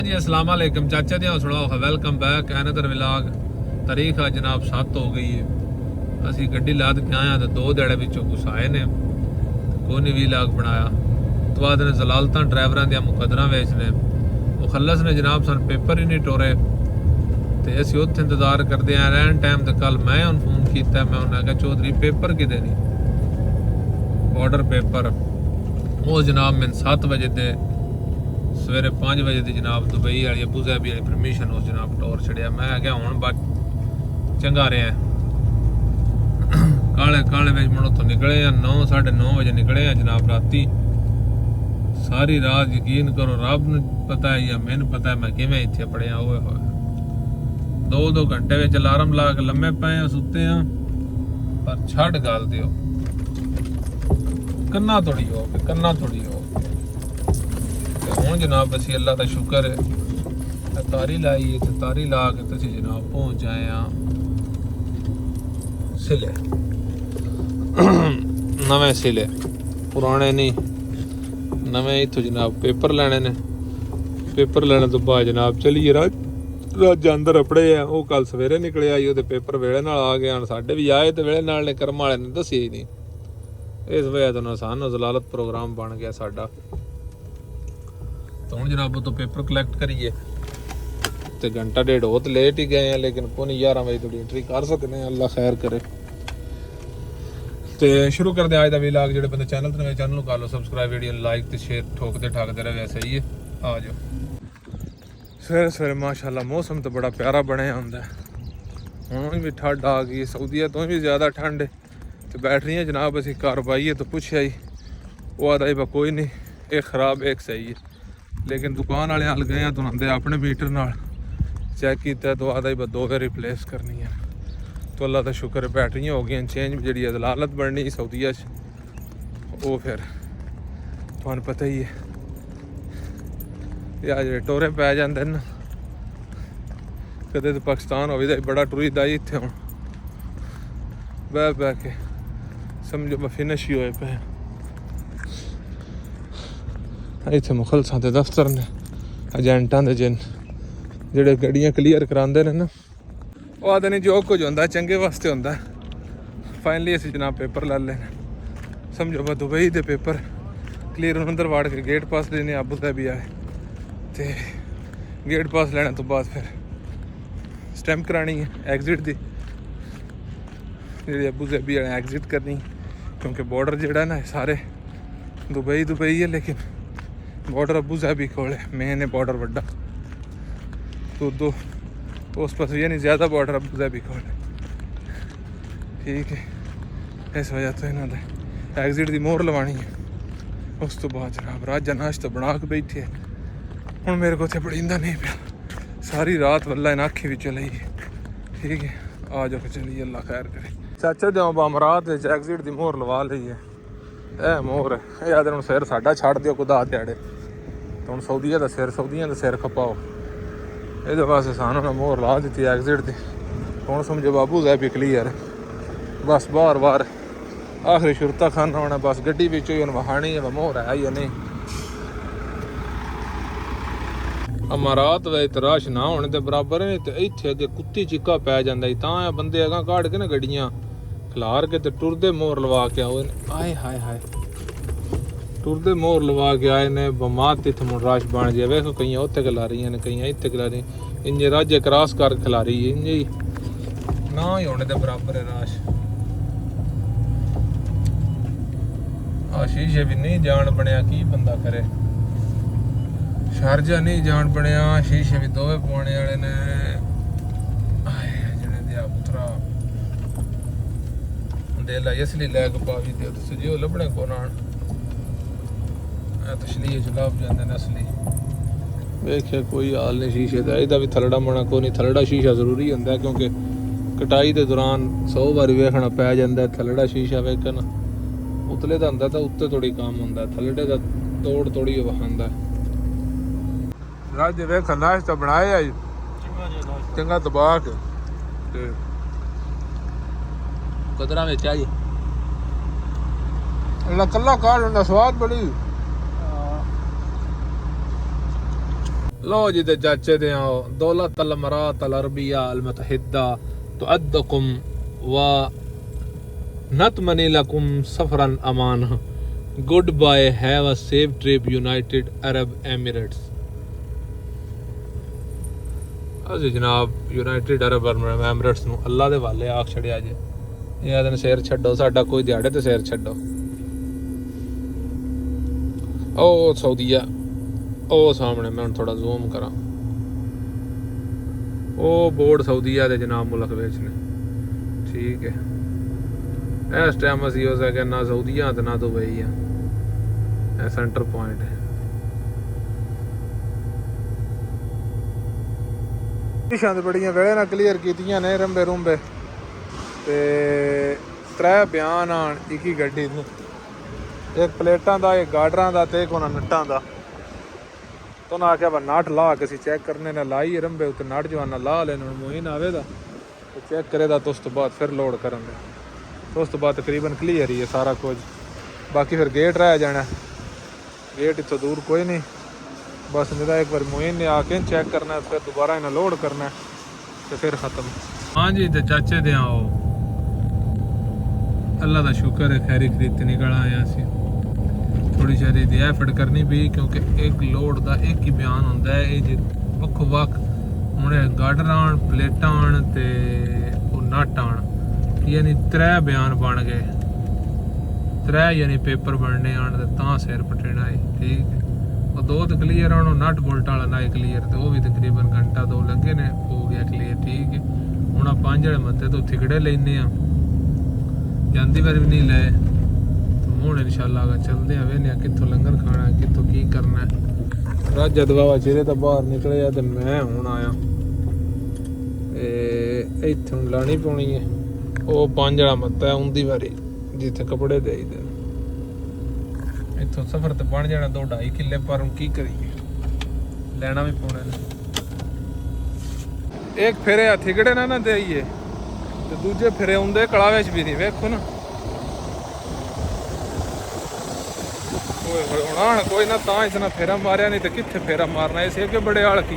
जी अस्सलाम वालेकुम चाचा जी सुनाओ वेलकम बैक अनदर व्लॉग। तारीख आज जनाब 7 हो गई है। असी गड्डी लाद के आया तो 2 दिहाड़े विचों कुछ आए ने कोई नहीं व्लॉग बनाया। तो बाद ने जलालतां ड्राइवरां दी मुकदरा वेचने मुखलस ने जनाब सन पेपर ही नहीं टोरे तो असी उत्थे इंतजार करते हैं रहन टाइम। तो कल मैं उन्हें फोन किया, मैं उन्हें कहा चौधरी पेपर कि नहीं बॉर्डर पेपर वो जनाब मैंने 7 बजे दे सवेरे 5 बजे की जनाब दुबई वाली अबू धाबी वाली परमिशन उस जनाब टोर छड़िया। मैं क्या हूँ बस चंगा रहा काले काले में मन उतों निकले 9 साढ़े 9 बजे निकले हैं जनाब राती। सारी रात यकीन करो रब ने पता है या मैंने पता है मैं किवें इत्थे पड़िया हुए 2 घंटे में अलार्म ला के लम्मे पे सुते हैं पर छड़ गल दियो कन्ना थोड़ी हो हूँ जनाब असी अल्लाह का शुक्र है तारी लाई है तो तारी ला के तुम जनाब पहुँच आए हाँ सिले नवे सिले पुराने नहीं नवे इतों जनाब पेपर लेने ने। पेपर लेने तो बाद जनाब चलीए राज अंदर अपड़े है वो कल सवेरे निकले आई वो पेपर वेले नाल आ गए साढ़े भी आए तो वेले नाल ने कर्म वाले ने दसी ही नहीं। इस वजह तो सानू जलालत प्रोग्राम बन गया साडा। तो हूँ जनाब तो पेपर कलैक्ट करिए तो घंटा डेढ़ हो तो लेट ही गए हैं लेकिन पौनी 11 बजे थोड़ी एंट्री कर सकते हैं अल्लाह खैर करे। तो शुरू करते अज का व्लॉग। जो बंदे चैनल तो चैनल कर लो सबसक्राइब वीडियो लाइक तो शेयर ठोकते ठाकते रहे वैसे ही आ जाओ। सवेरे सवेरे माशाल्लाह मौसम तो बड़ा प्यारा बनया होंगे। हूँ भी ठंड आ गई सऊदीया तो भी ज़्यादा ठंड है तो बैटरियाँ जनाब असी घर पाइए तो पूछा ही वो आता ही कोई नहीं एक ख़राब एक सही है लेकिन दुकान वाले हल गए तो आते अपने मीटर नाल चैक किया तो आता ही 2 बार रिप्लेस करनी है। तो अल्लाह का शुक्र है बैटरियाँ हो गई चेंज जी अदालत बननी सऊदीया वो फिर तुहानू पता ही है या जो टोरे पै जाते ना कदे तो पाकिस्तान हो बड़ा टुरीदा ही इत्थे हुण बह बह के समझो मैं फिनिश ही होए पे। इत्थे मुखलसां दे दफ्तर ने एजेंटां दे जिन जेड़े गड्डियां क्लीयर करांदे ने ना वो आदे नहीं जो कुछ होंदा चंगे वास्ते होंदा। फाइनली असीं जनाब पेपर लै लेने समझो मैं दुबई दे पेपर क्लीयर अंदर वाड़ के गेट पास लेने अबू धाबी आए तो गेट पास लेने तो बाद फिर स्टैंप करानी है एग्जिट दी जी अबू धाबी वाले एग्जिट करनी क्योंकि बॉर्डर जोड़ा ना सारे दुबई है लेकिन बॉर्डर अबू धाबी को मेन है बॉर्डर वड्डा तो उस पास ये नहीं ज़्यादा बॉर्डर अबू धाबी को ठीक है। इस वजह तो इन्होंने एग्जिट की मोहर लवानी है। उस तो बाद जनाब राजा नाश्ता बना के बैठे है हूँ मेरे को इतने पड़ींदा नहीं पिया सारी रात वल्ला इन अखी भी चली ठीक है। आ जाओ चलिए अल्लाह खैर करे। चाचा जो अमरात एग्जिट की मोहर लवा ली है यह मोहर है याद हूँ सिर साडा छड़ दियो खुदा ध्याड़े तो हूँ सऊदीया का सिर खपाओ ये वास्ते सानू मोहर ला दी एग्जिट की। हूँ समझो बाबू धाबी क्लीयर बस बार बार आखिरी शुरता खाना होना बस गड्डी बिचों ही वहानी है मोहर है या नहीं। अमारात वे तराश ना होने के बराबर है तो इत्थे अगे कुत्ती चिक्का पै जाता तां बंदे अगां काढ़ के ना गड्डियां खिलार के तो टुरदे मोहर लवा के आए आए हाय हाय टुरदे मोहर लवा के आए ने बमात इत्थे मुड़ रश बन जाए वेखो कई उत्थे खिला रही ने कई इत्थे खिला रही इंजे राज्य क्रॉस कर खिला रही है इंजे ना ही होने के बराबर है रश। आ शीशे भी नहीं जान बनया की बंदा करे शारजा नहीं जान बनया शीशे भी दोवे पवाने वाले ने जिन्हें दिया पुत्रा देला इसलिए लैग पावी दे तो सजियो लभने को ना तशलीए चलाब जाते ने असली वेखे कोई हाल नहीं शीशे का ਇਹਦਾ भी थलड़ा मना को नहीं थलड़ा शीशा जरूरी होंगे क्योंकि कटाई के दौरान 100 बार वेखना पै जाता थलड़ा शीशा वेखन उतले का होंगे तो उत्ते थोड़ी काम होंगे थलड़े का तोड़ थोड़ी वहांदा राज वेख नाश्ता बनाया चंगा दबा के कदरा में चाहिए कला काट स्वाद बड़ी लो जी ते चाचे दे आओ दौलत अल मरात अल अरबिया अल मुतहिदा तुअद्दकुम व नतमनी लकुम सफरन अमान good bye have a safe trip United Arab Emirates. अजी जनाब यूनाइटेड अरब एमिरेट्स नूं अल्लाह दे वाले आख छड़िया जे ये आदन सिर छड्डो साडा कोई दिहाड़े ते सिर छड्डो। ओ सऊदीया ओ सामने मैं थोड़ा जूम करा ओ बोर्ड सऊदीया दे जनाब मुल्क विच ने ठीक है। इस टाइम असी हो सके ना सऊदीया ते ना दुबई आ सेंटर पॉइंट है। पिछां ते बड़ियां वेले ना क्लीयर कीतियां ने रंबे रुंबे ते 3 बयान आन एक ही गड्डी नूं एक प्लेटां दा एक गार्डरां दा ते एक उन्हां नट्टां दा। तो उन्हें आख्या नट ला के चेक करने ने लाई रंबे उत्ते नट जवाना ला लेने मोइन आवेगा तो चेक करेगा तो उस तो बाद फिर लोड करेंगे तो उस तो बाद तकरीबन क्लीयर ही है सारा कुछ। बाकी फिर गेट रह जाना गेट इतों दूर कोई नहीं बस मेरा एक बार मोइन ने आके चेक करना फिर दोबारा इन्हें लोड करना तो फिर ख़त्म। हाँ जी तो चाचे दे आओ अल्लाह का शुक्र है खैरी खरीद निकल आया सी थोड़ी सारी दी एफर्ट करनी पई क्योंकि एक लोड का एक ही बयान होंदा है ये वक्खो वक्ख हुण गार्डर आन प्लेटां आन ते नट आन यानी 3 बयान बन गए 3 यानी पेपर बनने आन ते तां सिर पटना है ठीक है। और 2 तो क्लीयर आन नट बोल्ट वाला ना क्लीयर तो वो भी तकरीबन घंटा 2 लगे ने हो गया क्लीयर ठीक है। हुण 5 वाले मत्थे तो थिकड़े लेने आ जांदी बार भी नहीं ले हूँ इंशाल्लाह अगर चलते हैं वेने कितों लंगर खाना है कितों की करना है। राजा दबावा चिरे तो बाहर निकले तो मैं हूँ आया इत्थे हूँ लानी पौनी है वो 5 वाला मत्ता है उन्दी बारी जिथे कपड़े दे इतों सफर तो बन जाना 2-2.5 किले पर की करिए लेना भी पौने एक फेरे थिकड़े ना देइए तो दूजे फेरे आउंदे कड़ावे भी नहीं वेखो ना कोई ना ता इतना फेरा मारिया नहीं तो कितने फेरा मारना इसे के बड़े आल की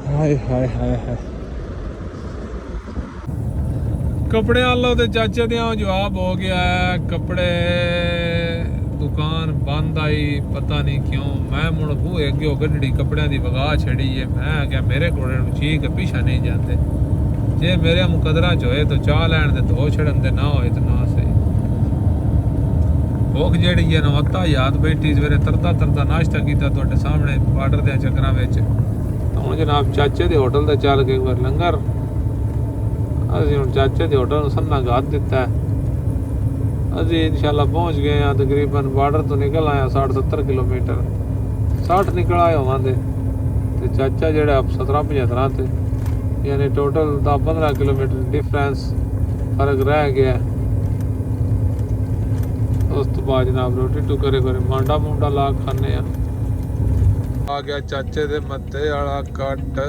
हाय हाय हाय हाय कपड़े आलो ते चाचे दे जवाब हो गया है कपड़े दुकान बंद आई पता नहीं क्यों मैं मुड़ बूहे अगे हो गड्डी कपड़िया की वगा छड़ी है मैं क्या मेरे कोड़े ठीक है पीछा नहीं जाते जे मेरे मुकदरा च होए तो चाह लैन दे धो छड़न दे ना होए तो ना सही भुख जेड़ी है ना अत्ता याद बैठी सवेरे तरदा तरदा नाश्ता किया तुहाडे सामने बार्डर दे चक्करां विच हुण जनाब चाचे दे होटल ते चल के एक बार लंगर असीं हुण चाचे दे होटल नूं सन्ना गाद दिता है असीं इंशाल्लाह पहुंच गए हैं तकरीबन बार्डर तो निकल आया 60-70 किलोमीटर 60 निकल आए होवांगे ते चाचा जेड़ा 17-75 ते यानी टोटल 10-15 किलोमीटर डिफरेंस फर्क रह गया। उस तो बाद जनाब रोटी टुकरे करे मांडा मुंडा ला खाने आ गया चाचे दे मत्थे वाला कट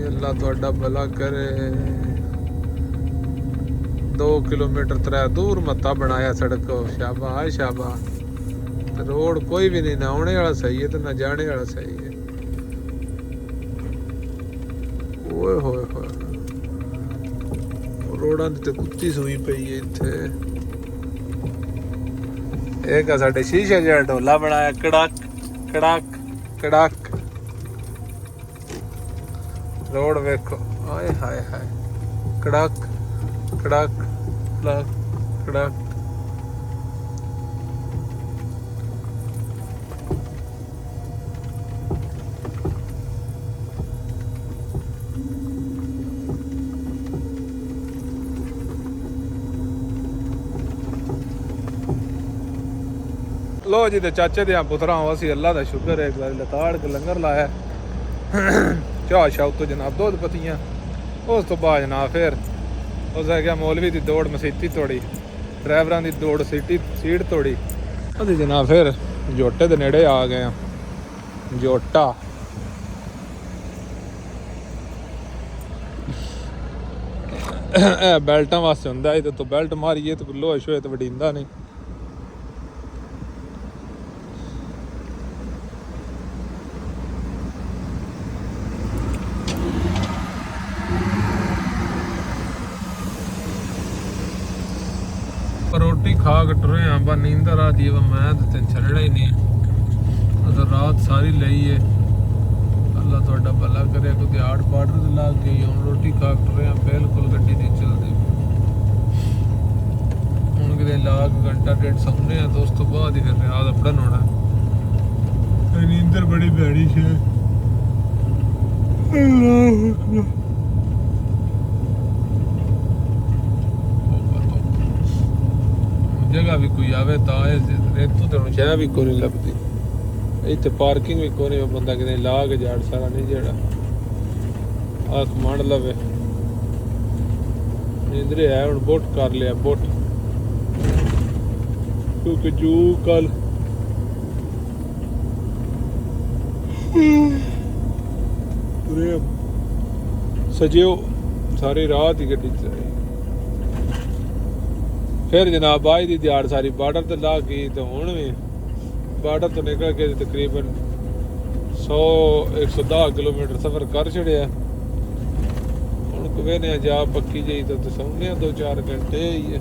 अल्लाह तुहाडा भला करे 2 किलोमीटर 3 दूर मत्ता बनाया सड़क को शाबाश शाबाश रोड कोई भी नहीं ना आने वाला सही है तो ना जाने वाला सही है। ओए होए होए रोडां ते कुत्ती सोई पई है इत्थे एक साडे शीशे जिहा ढोला बनाया कड़क कड़क कड़क रोड वेखो हाय हाय हाय कड़क कड़क कड़क कड़क लो जी तो चाचे दे पुत्रा असी अल्लाह का शुक्र है एक बार लताड़ के लंगर लाया चाह शाह तो जनाब दुध पत्तियां उस तो बाद जनाब फिर उस गया मौलवी की दौड़ मसीती तोड़ी ड्राइवरां की दौड़ सीट तोड़ी असी जनाब फिर जोटे के नेड़े आ गए हैं जोटा बेल्टा वास्ते होंदा तो बेल्ट मारिए तो लोहे शोहे तो वडींदा नहीं खा के टुरे हाँ पर नींदर आ दी मैं तो तेन छड़ना ही नहीं तो रात सारी लई है अल्लाह थोड़ा भला करे कोई आड़ बार्डर से ला गई हम रोटी खा के टुरे हाँ बिल्कुल गड्डी नहीं चलती हूँ कि लाग घंटा डेढ़ सौने हैं तो उस तो बाद ही फिर रात अपना होना नींदर बड़ी भैड़ी है जगह भी कोई आवे तो रेतू तो शह भी कोई नहीं लगती इतने पार्किंग भी कोई नहीं बंदा कि ला के जाड़ सारा नहीं जेड़ा आख मंड लवे नींदरे है हूँ बोट कर लिया बोट क्योंकि जू कल सजियो सारी रात ही गड्डी चलाई फिर जनाब आज की दिहाड़ सारी बार्डर तो ला गई तो हूँ भी बार्डर तो निकल के तकरीबन 100-110 किलोमीटर सफ़र कर छड़िया हूँ कवेने जा पक्की जी तो सौने 2-4 घंटे ही है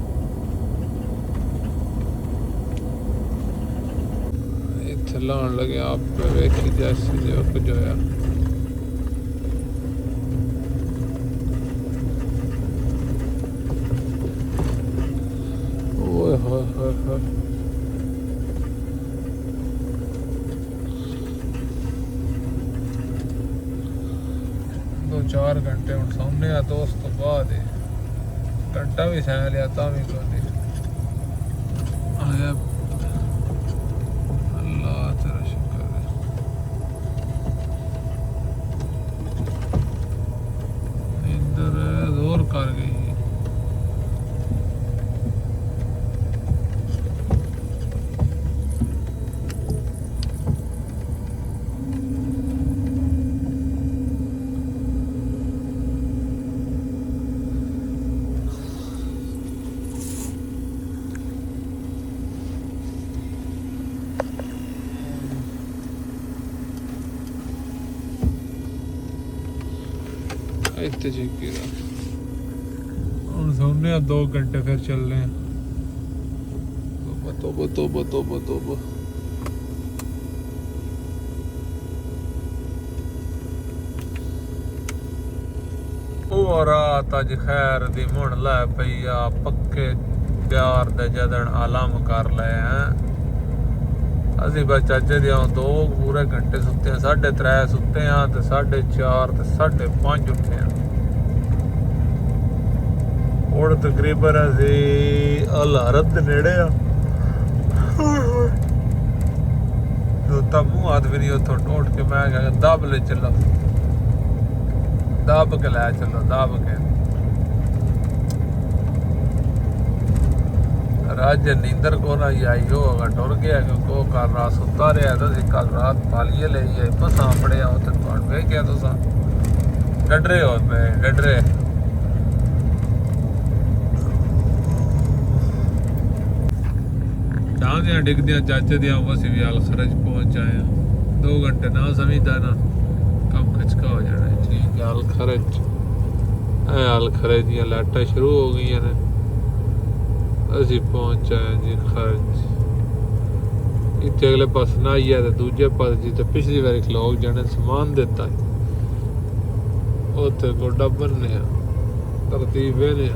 इत्थे लान लगे आप वेखी जैसे जो कुछ होया दो 4 घंटे हूँ सौने तो उस तो बाद घंटा भी सह लिया ता भी कोई आया अल्लाह तेरा शुक्र है नींदर जोर कर गई इतने चीकी हम सोने 2 घंटे फिर चल रहे हैं तोबा तोबा तोबा तोबा रात अज खैर दी मुण लै पई आ पक्के प्यार दे जदन आलम कर ले हैं असी बस चाचे दे 2 पूरे घंटे सुते 3:30 सुते हाँ तो 4:30 तो 5:30 उठे हैं और तकरीबन असी अलहरत दे नेड़े आ जोता मूँह हाथ भी नहीं उतो उठ के मैं क्या दब ले चलो दब के लै चलो दब के राज नींदर को ना आई होगा टुर गया क्योंकि वो कल रात सुता रहा तो कल रात पालिए ले बसा पड़े तो वे क्या तुस डडरे हो पे डडरे टांगियां डिगदियां चाचे दियां बस भी हाल खरज पहुंच आए 2 घंटे ना समझदा ना कम खचका हो जाना ठीक है हाल खरज दियां लाइटां शुरू हो गई ने असी पहुंच आए जी खर्च इतने अगले पास ना ही है तो दूजे पास जिते पिछली बार लोग जाने समान देता है उते गोडा बनने तरतीब बहने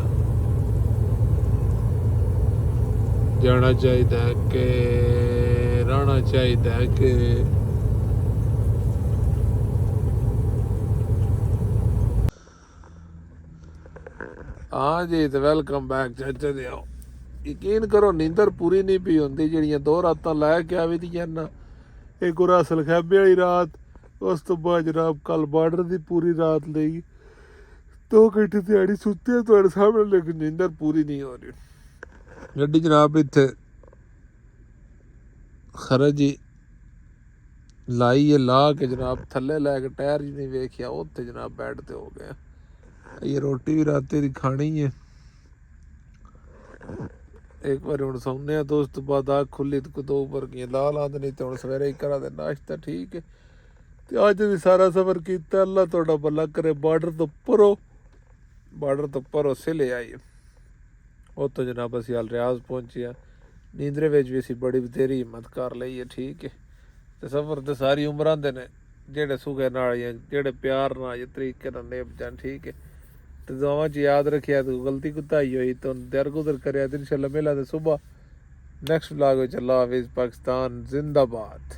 जाना चाहिए कि रहना चाहिए कि हाँ जी तो वेलकम बैक चाचा दे आओ यकीन करो नींदर पूरी नहीं पी होंगी जड़ियाँ 2 रातां लै के आवी दियां ना एक रासल खैबे वाली रात उस तो बाद जनाब कल बार्डर की पूरी रात लई 2 घंटे दिहाड़ी सुते थोड़े सामने लेकिन नींदर पूरी नहीं हो रही गड्डी जनाब इत्थे खरज ही लाई है ला के जनाब थल्ले लैके टायर जी नहीं वेखिया उत्थे जनाब बैड ते हो गया ये रोटी भी रात की खानी है एक बार हूँ सौने तो उस तो बाद आग खुली तो 2 भरगियां ला लाते नहीं तो हूँ सवेरे ही करा दे नाश्ता ठीक है तो अज भी सारा सफर किया अल्लाह थोड़ा भला करे बार्डर तो परो सिले आई वो तो जनाब असी हाल रियाज पहुंचे ਨੀਂਦਰੇ ਵਿੱਚ ਵੀ ਅਸੀਂ ਬੜੀ ਬਥੇਰੀ ਹਿੰਮਤ ਕਰ ਲਈ ਹੈ। ਠੀਕ ਹੈ, ਤੇ ਸਫ਼ਰ ਤੇ ਸਾਰੀ ਉਮਰਾਂ ਦੇ ਨੇ, ਜਿਹੜੇ ਸੁਖੇ ਨਾਲ ਜਾਂ ਜਿਹੜੇ ਪਿਆਰ ਨਾਲ ਜਾਂ ਤਰੀਕੇ ਨਾਲ ਨਿਭ ਜਾਣ। ਠੀਕ ਹੈ, ਤੇ ਦੁਆਵਾਂ 'ਚ ਯਾਦ ਰੱਖਿਆ ਤੂੰ ਗਲਤੀ ਕੁਤਾਈ ਹੋਈ ਤਾਂ ਦਰਗੁਦਰ ਕਰਿਆ ਤੇ ਇਨਸ਼ਾਅੱਲਾ ਮਿਲਾ ਤੇ ਸੁਬਹ ਨੈਕਸਟ ਵਲੌਗ ਵਿੱਚ। ਅੱਲਾ ਹਾਫਿਜ਼। ਪਾਕਿਸਤਾਨ ਜ਼ਿੰਦਾਬਾਦ।